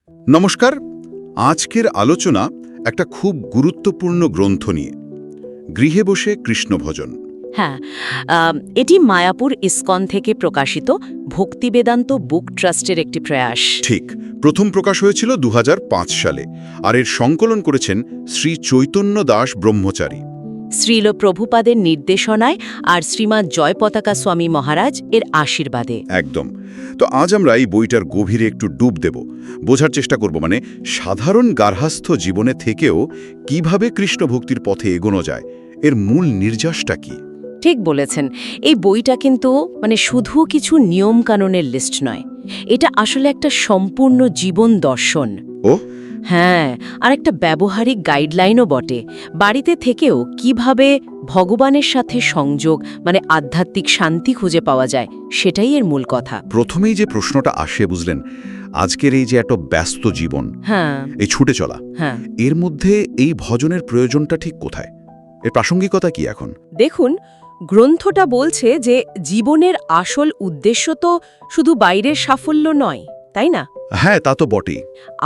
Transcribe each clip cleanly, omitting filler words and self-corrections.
নমস্কার। আজকের আলোচনা একটা খুব গুরুত্বপূর্ণ গ্রন্থ নিয়ে, গৃহে বসে কৃষ্ণ ভজন। হ্যাঁ, এটি মায়াপুর ইসকন থেকে প্রকাশিত ভক্তি বেদান্ত বুক ট্রাস্টের একটি প্রয়াস। ঠিক, প্রথম প্রকাশ হয়েছিল 2005 সালে, আর এর সংকলন করেছেন শ্রী চৈতন্য দাস ব্রহ্মচারী। শ্রীল প্রভুপাদের নির্দেশনায় আর শ্রীমৎ জয় পতাকা স্বামী মহারাজ এর আশীর্বাদে। একদম। তো আজ আমরা এই বইটার গভীরে একটু ডুব দেব, বোঝার চেষ্টা করব সাধারণ গার্হস্থ্য জীবনে থেকেও কিভাবে কৃষ্ণ ভক্তির পথে এগোনো যায়, এর মূল নির্যাসটা কি। ঠিক বলেছেন, এই বইটা কিন্তু শুধু কিছু নিয়মকানুনের লিস্ট নয়, এটা আসলে একটা সম্পূর্ণ জীবন দর্শন। ও হ্যাঁ, আর একটা ব্যবহারিক গাইডলাইনও বটে, বাড়িতে থেকেও কিভাবে ভগবানের সাথে সংযোগ আধ্যাত্মিক শান্তি খুঁজে পাওয়া যায়, সেটাই এর মূল কথা। প্রথমেই যে প্রশ্নটা আসে, বুঝলেন, আজকের এই যে এত ব্যস্ত জীবন, হ্যাঁ, এই ছুটে চলা, হ্যাঁ, এর মধ্যে এই ভজনের প্রয়োজনটা ঠিক কোথায়, এর প্রাসঙ্গিকতা কি এখন? দেখুন, গ্রন্থটা বলছে যে জীবনের আসল উদ্দেশ্য তো শুধু বাইরের সাফল্য নয়, তাই না? হ্যাঁ, তা তো বটেই।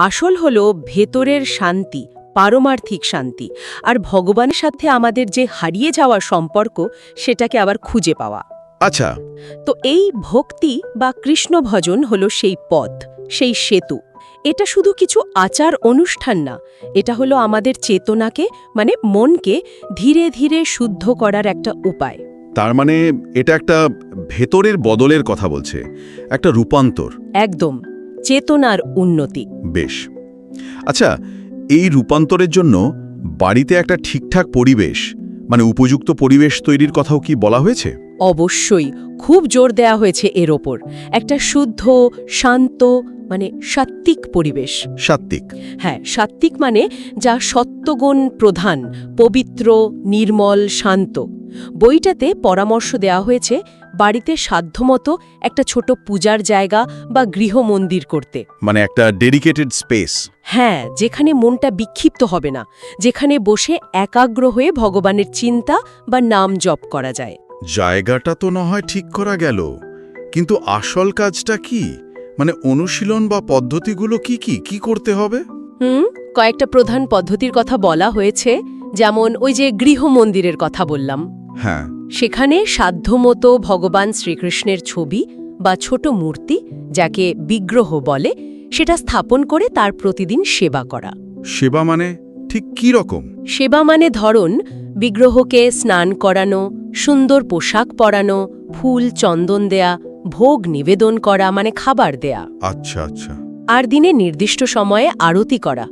আসল হলো ভেতরের শান্তি, পারমার্থিক শান্তি, আর ভগবানের সাথে আমাদের যে হারিয়ে যাওয়ার সম্পর্ক, সেটাকে আবার খুঁজে পাওয়া। আচ্ছা, তো এই ভক্তি বা কৃষ্ণ ভজন হলো সেই পথ, সেই সেতু। এটা শুধু কিছু আচার অনুষ্ঠান না, এটা হলো আমাদের চেতনাকে মনকে ধীরে ধীরে শুদ্ধ করার একটা উপায়। তার এটা একটা ভেতরের বদলের কথা বলছে, একটা রূপান্তর। একদম, চেতনার উন্নতি। বেশ। আচ্ছা, এই রূপান্তরের জন্য বাড়িতে একটা ঠিকঠাক পরিবেশ, উপযুক্ত পরিবেশ তৈরির কথাও কি বলা হয়েছে? অবশ্যই, খুব জোর দেয়া হয়েছে এর ওপর। একটা শুদ্ধ, শান্ত, সাত্ত্বিক পরিবেশ। সাত্ত্বিক? হ্যাঁ, সাত্ত্বিক যা সত্ত্বগুণ প্রধান, পবিত্র, নির্মল, শান্ত। বইটাতে পরামর্শ দেওয়া হয়েছে বাড়িতে সাধ্যমতো একটা ছোট পূজার জায়গা বা গৃহমন্দির করতে। একটা ডেডিকেটেড স্পেস। হ্যাঁ, যেখানে মনটা বিক্ষিপ্ত হবে না, যেখানে বসে একাগ্র হয়ে ভগবানের চিন্তা বা নাম জপ করা যায়। জায়গাটা তো না হয় ঠিক করা গেল, কিন্তু আসল কাজটা কি? অনুশীলন বা পদ্ধতিগুলো কি করতে হবে? কয়েকটা প্রধান পদ্ধতির কথা বলা হয়েছে, যেমন ওই যে গৃহমন্দিরের কথা বললাম। হ্যাঁ, সেখানে সাধ্যমতো ভগবান শ্রীকৃষ্ণের ছবি বা ছোট মূর্তি, যাকে বিগ্রহ বলে, সেটা স্থাপন করে তার প্রতিদিন সেবা করা। সেবা ঠিক কি রকম? সেবা ধরুন, বিগ্রহকে স্নান করানো, সুন্দর পোশাক পরানো, ফুল চন্দন দেয়া, ভোগ নিবেদন করা, খাবার দেয়া। আচ্ছা আচ্ছা। আর দিনে নির্দিষ্ট সময়ে আরতি করা,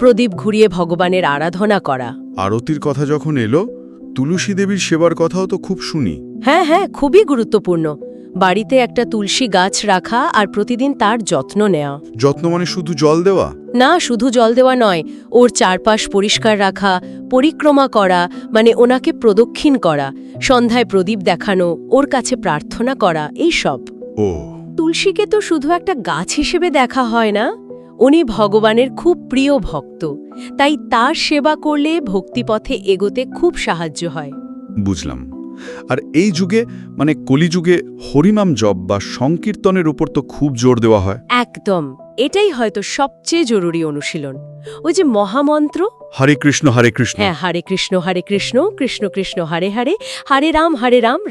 প্রদীপ ঘুরিয়ে ভগবানের আরাধনা করা। আরতির কথা যখন এলো, তুলসী দেবীর সেবার কথাও তো খুব শুনি। হ্যাঁ হ্যাঁ, খুবই গুরুত্বপূর্ণ। বাড়িতে একটা তুলসী গাছ রাখা আর প্রতিদিন তার যত্ন নেওয়া। যত্ন শুধু জল দেওয়া? না, শুধু জল দেওয়া নয়, ওর চারপাশ পরিষ্কার রাখা, পরিক্রমা করা, ওনাকে প্রদক্ষিণ করা, সন্ধ্যায় প্রদীপ দেখানো, ওর কাছে প্রার্থনা করা, এই সব। ও, তুলসীকে তো শুধু একটা গাছ হিসেবে দেখা হয় না, উনি ভগবানের খুব প্রিয় ভক্ত, তাই তার সেবা করলে ভক্তিপথে এগোতে খুব সাহায্য হয়। বুঝলাম। আর এই যুগে কলিযুগে হরিনাম জপ বা সংকীর্তনের উপর তো খুব জোর দেওয়া হয়। একদম, এটাই হয়তো সবচেয়ে জরুরি অনুশীলন। ওই যে মহামন্ত্র, হরে কৃষ্ণ হরে কৃষ্ণ। হ্যাঁ, হরে কৃষ্ণ কৃষ্ণ কৃষ্ণ হরে হরে, হরে রাম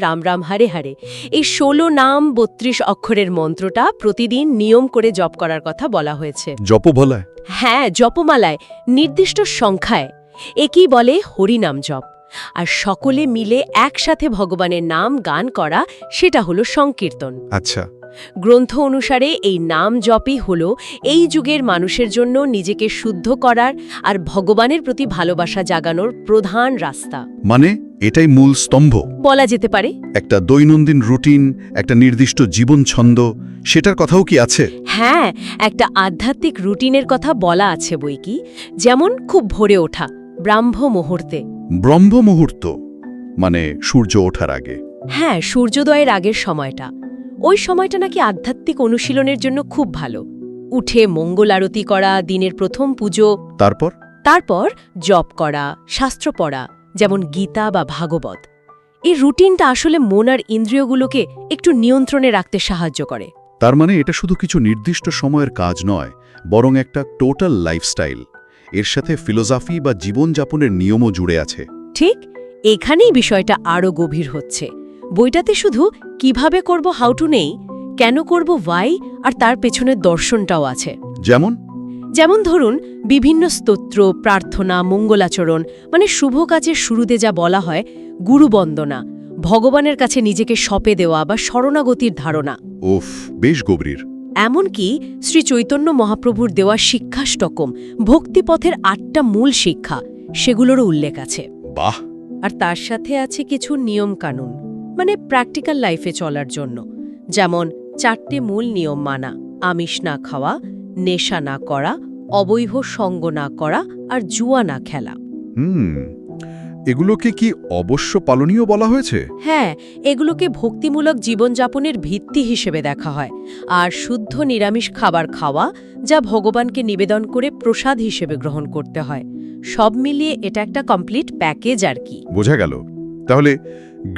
রাম রাম হরে হরে। এই 16 নাম 32 অক্ষরের মন্ত্রটা প্রতিদিন নিয়ম করে জপ করার কথা বলা হয়েছে। জপমালায়? হ্যাঁ, জপমালায়, নির্দিষ্ট সংখ্যায়। একেই বলে হরিনাম জপ। আর সকলে মিলে একসাথে ভগবানের নাম গান করা, সেটা হলো সংকীর্তন। আচ্ছা। গ্রন্থ অনুসারে এই নাম জপই হলো এই যুগের মানুষের জন্য নিজেকে শুদ্ধ করার আর ভগবানের প্রতি ভালোবাসা জাগানোর প্রধান রাস্তা। এটাই মূল স্তম্ভ বলা যেতে পারে। একটা দৈনন্দিন রুটিন, একটা নির্দিষ্ট জীবন ছন্দ, সেটার কথাও কি আছে? হ্যাঁ, একটা আধ্যাত্মিক রুটিনের কথা বলা আছে বইকি। যেমন খুব ভোরে ওঠা, ব্রাহ্ম মুহূর্তে। ব্রহ্ম মুহূর্ত সূর্য ওঠার আগে? হ্যাঁ, সূর্যোদয়ের আগের সময়টা। ওই সময়টা নাকি আধ্যাত্মিক অনুশীলনের জন্য খুব ভালো। উঠে মঙ্গল আরতি করা, দিনের প্রথম পুজো, তারপর জপ করা, শাস্ত্র পড়া, যেমন গীতা বা ভাগবত। এই রুটিনটা আসলে মন আর ইন্দ্রিয়গুলোকে একটু নিয়ন্ত্রণে রাখতে সাহায্য করে। তার এটা শুধু কিছু নির্দিষ্ট সময়ের কাজ নয়, বরং একটা টোটাল লাইফস্টাইল। এর সাথে ফিলোসফি বা জীবনযাপনের নিয়মও জুড়ে আছে। ঠিক এখানেই বিষয়টা আরও গভীর হচ্ছে। বইটাতে শুধু কিভাবে করব হাউ টু নেই, কেন করব ওয়াই, আর তার পেছনের দর্শনটাও আছে। যেমন ধরুন বিভিন্ন স্তোত্র, প্রার্থনা, মঙ্গলাচরণ, মানে শুভ কাজের শুরুতে যা বলা হয়, গুরুবন্দনা, ভগবানের কাছে নিজেকে সঁপে দেওয়া বা শরণাগতির ধারণা। ওফ, বেশ গভীর। এমনকি শ্রী চৈতন্য মহাপ্রভুর দেওয়া শিক্ষাষ্টকম, ভক্তিপথের 8টা মূল শিক্ষা, সেগুলোরও উল্লেখ আছে। বাহ! আর তার সাথে আছে কিছু নিয়ম কানুন, মানে প্র্যাকটিক্যাল লাইফে চলার জন্য। যেমন 4টে মূল নিয়ম মানা: আমিষ না খাওয়া, নেশা না করা, অবৈধ সঙ্গ না করা, আর জুয়া না খেলা। এগুলোকে কি অবশ্য পালনীয় বলা হয়েছে? হ্যাঁ, এগুলোকে ভক্তিমূলক জীবনযাপনের ভিত্তি হিসেবে দেখা হয়। আর শুদ্ধ নিরামিষ খাবার খাওয়া, যা ভগবানকে নিবেদন করে প্রসাদ হিসেবে গ্রহণ করতে হয়। সব মিলিয়ে এটা একটা কমপ্লিট প্যাকেজ আর কি। বোঝা গেল। তাহলে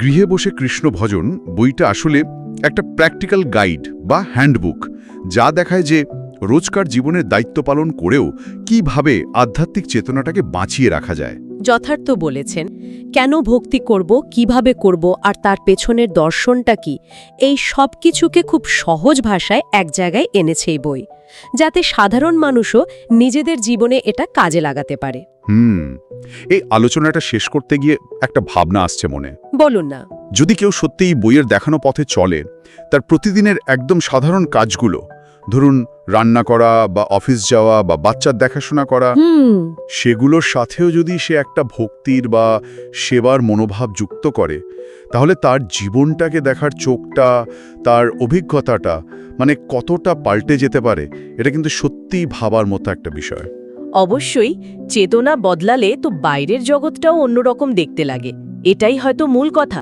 গৃহে বসে কৃষ্ণ ভজন বইটা আসলে একটা প্র্যাকটিক্যাল গাইড বা হ্যান্ডবুক, যা দেখায় যে রোজকার জীবনের দায়িত্ব পালন করেও কিভাবে আধ্যাত্মিক চেতনাটাকে বাঁচিয়ে রাখা যায়। যথার্থ বলেছেন। কেন ভক্তি করব, কিভাবে করব, আর তার পেছনের দর্শনটা কি, এই সব কিছুকে খুব সহজ ভাষায় এক জায়গায় এনেছে এই বই, যাতে সাধারণ মানুষও নিজেদের জীবনে এটা কাজে লাগাতে পারে। এই আলোচনাটা শেষ করতে গিয়ে একটা ভাবনা আসছে মনে। বলুন না। যদি কেউ সত্যিই বইয়ের দেখানো পথে চলে, তার প্রতিদিনের একদম সাধারণ কাজগুলো, ধরুন রান্না করা বা অফিস যাওয়া বা বাচ্চার দেখাশোনা করা, সেগুলোর সাথেও যদি সে একটা ভক্তির বা সেবার মনোভাব যুক্ত করে, তাহলে তার জীবনটাকে দেখার চোখটা, তার অভিজ্ঞতাটা মানে কতটা পাল্টে যেতে পারে, এটা কিন্তু সত্যিই ভাবার মতো একটা বিষয়। অবশ্যই, চেতনা বদলালে তো বাইরের জগৎটাও অন্যরকম দেখতে লাগে। এটাই হয়তো মূল কথা।